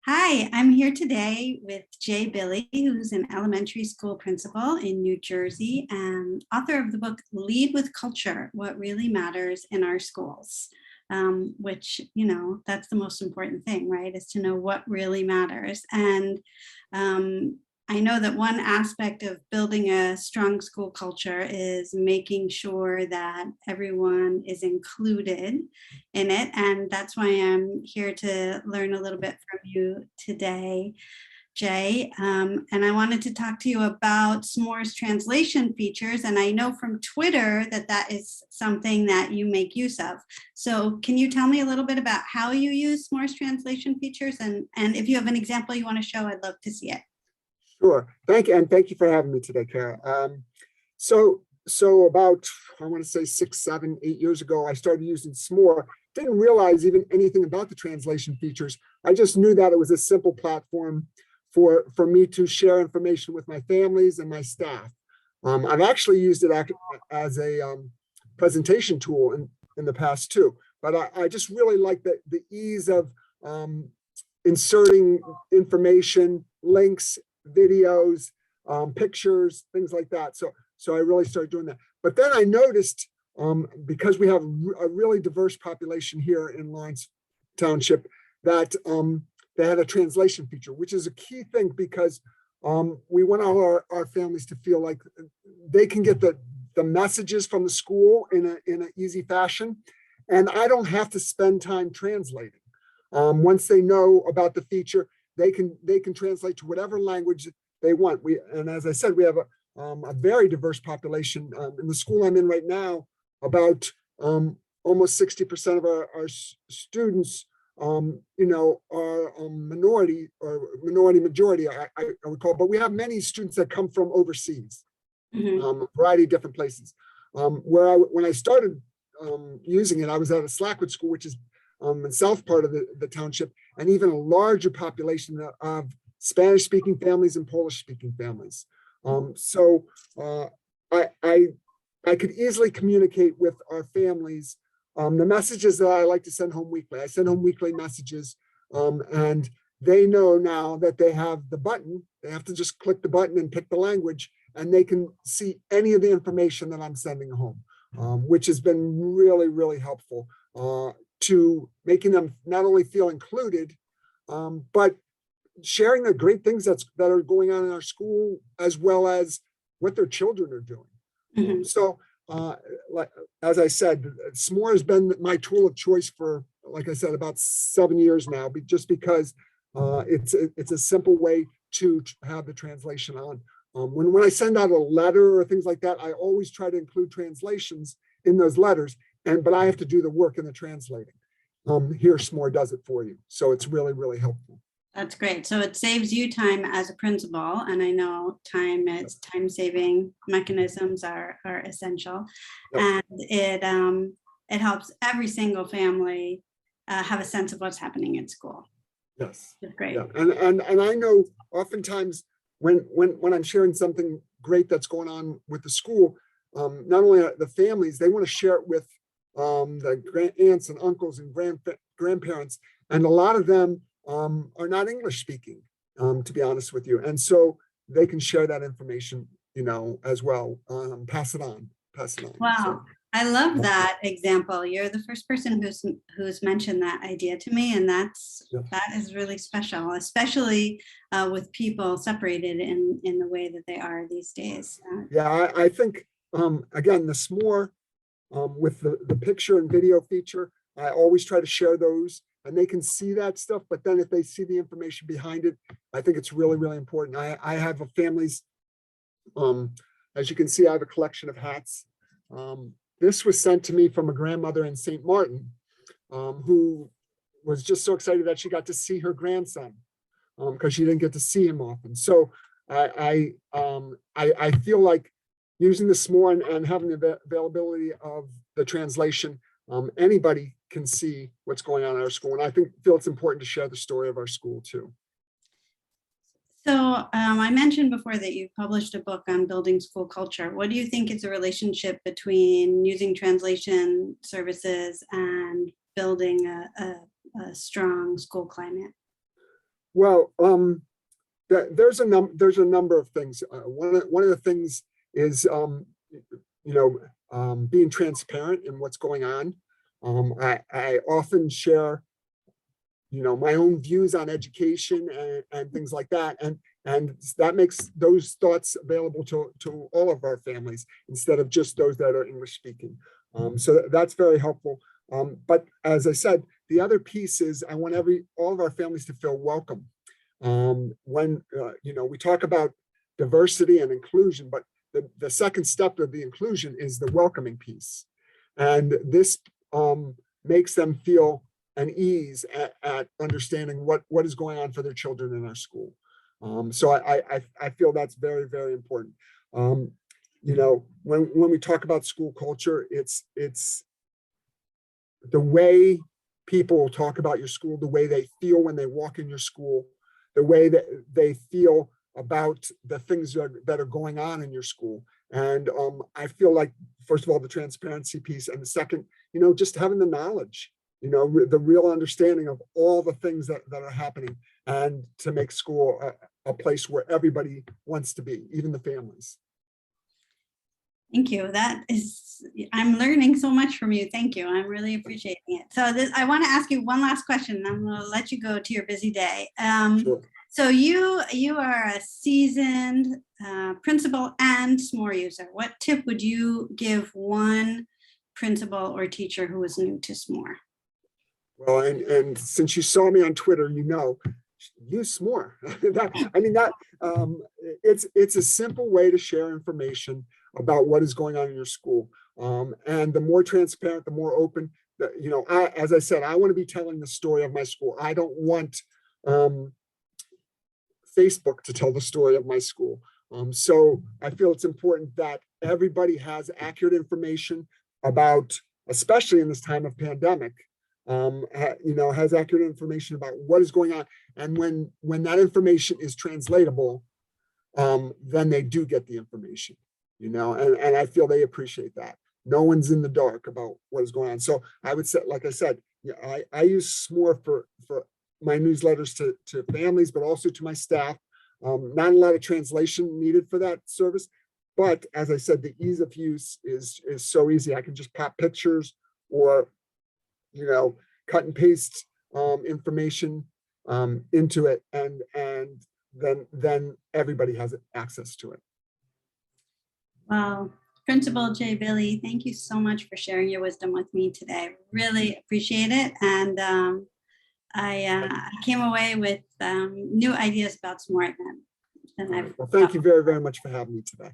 Hi, I'm here today with Jay Billy, who's an elementary school principal in New Jersey and author of the book Lead with Culture, What Really Matters in Our Schools, which, that's the most important thing, right, is to know what really matters. And I know that one aspect of building a strong school culture is making sure that everyone is included in it. And that's why I'm here to learn a little bit from you today, Jay. And I wanted to talk to you about Smore's translation features. And I know from Twitter that that is something that you make use of. So can you tell me a little bit about how you use Smore's translation features? And if you have an example you want to show, I'd love to see it. Sure. Thank you. And thank you for having me today, Kara. So about, I want to say 6, 7, 8 years ago, I started using Smore. Didn't realize even anything about the translation features. I just knew that it was a simple platform for me to share information with my families and my staff. I've actually used it as a presentation tool in the past too. But I just really like the ease of inserting information, links, videos, pictures, things like that. So I really started doing that. But then I noticed, because we have a really diverse population here in Lawrence Township, that they had a translation feature, which is a key thing because we want our families to feel like they can get the messages from the school in an easy fashion, and I don't have to spend time translating. Once they know about the feature, they can translate to whatever language they want. And as I said, we have a very diverse population. In the school I'm in right now, about almost 60% of our students, are minority or minority majority, I would call. But we have many students that come from overseas, a variety of different places. When I started using it, I was at a Slackwood school, which is in the south part of the township, and even a larger population of Spanish-speaking families and Polish-speaking families. So I could easily communicate with our families the messages that I like to send home weekly. I send home weekly messages, and they know now that they have the button. They have to just click the button and pick the language, and they can see any of the information that I'm sending home, which has been really, really helpful to making them not only feel included, but sharing the great things that are going on in our school, as well as what their children are doing. So, as I said, Smore has been my tool of choice for, like I said, about 7 years now, just because it's a simple way to have the translation on. When I send out a letter or things like that, I always try to include translations in those letters, but I have to do the work in the translating. Here, Smore does it for you. So it's really, really helpful. That's great. So it saves you time as a principal, and I know time-saving mechanisms are essential, and it helps every single family have a sense of what's happening in school. Yes, it's great. Yeah. And I know oftentimes when I'm sharing something great that's going on with the school, not only the families, they want to share it with the aunts and uncles and grandparents, and a lot of them are not English speaking, to be honest with you. And so they can share that information, as well, pass it on. Wow. So, I love that example. You're the first person who's mentioned that idea to me. And that is really special, especially with people separated in the way that they are these days. Yeah, I think, again, the Smore with the picture and video feature, I always try to share those, and they can see that stuff. But then if they see the information behind it, I think it's really, really important. I have a family's, as you can see, I have a collection of hats. This was sent to me from a grandmother in St. Martin, who was just so excited that she got to see her grandson, because she didn't get to see him often. So I feel like using the Smore and having the availability of the translation, anybody can see what's going on in our school. And I feel it's important to share the story of our school too. So I mentioned before that you published a book on building school culture. What do you think is the relationship between using translation services and building a strong school climate? Well, there's a number of things. One of the things is being transparent in what's going on. I often share my own views on education and things like that, and that makes those thoughts available to all of our families instead of just those that are English speaking. So that's very helpful. But as I said, the other piece is I want all of our families to feel welcome. When we talk about diversity and inclusion, but the second step of the inclusion is the welcoming piece, and this makes them feel an ease at understanding what is going on for their children in our school. So I feel that's very, very important. When we talk about school culture, it's the way people talk about your school, the way they feel when they walk in your school, the way that they feel about the things that are going on in your school. And I feel like, first of all, the transparency piece, and the second, just having the knowledge, the real understanding of all the things that are happening, and to make school a place where everybody wants to be, even the families. Thank you. I'm learning so much from you. Thank you. I'm really appreciating it. So I want to ask you one last question, and I'm going to let you go to your busy day. Sure. So you are a seasoned principal and Smore user. What tip would you give one principal or teacher who is new to Smore? Well, and since you saw me on Twitter, use Smore. It's a simple way to share information about what is going on in your school. And the more transparent, the more open, as I said, I want to be telling the story of my school. I don't want Facebook to tell the story of my school. So I feel it's important that everybody has accurate information about, especially in this time of pandemic, has accurate information about what is going on. And when that information is translatable, then they do get the information, and I feel they appreciate that. No one's in the dark about what is going on. So I would say, like I said, I use Smore for my newsletters to families, but also to my staff. Not a lot of translation needed for that service. But as I said, the ease of use is so easy. I can just pop pictures or, cut and paste information into it, and then everybody has access to it. Well, Principal Jay Billy, thank you so much for sharing your wisdom with me today. Really appreciate it. And I came away with new ideas about Smore. Well, thank you very, very much for having me today.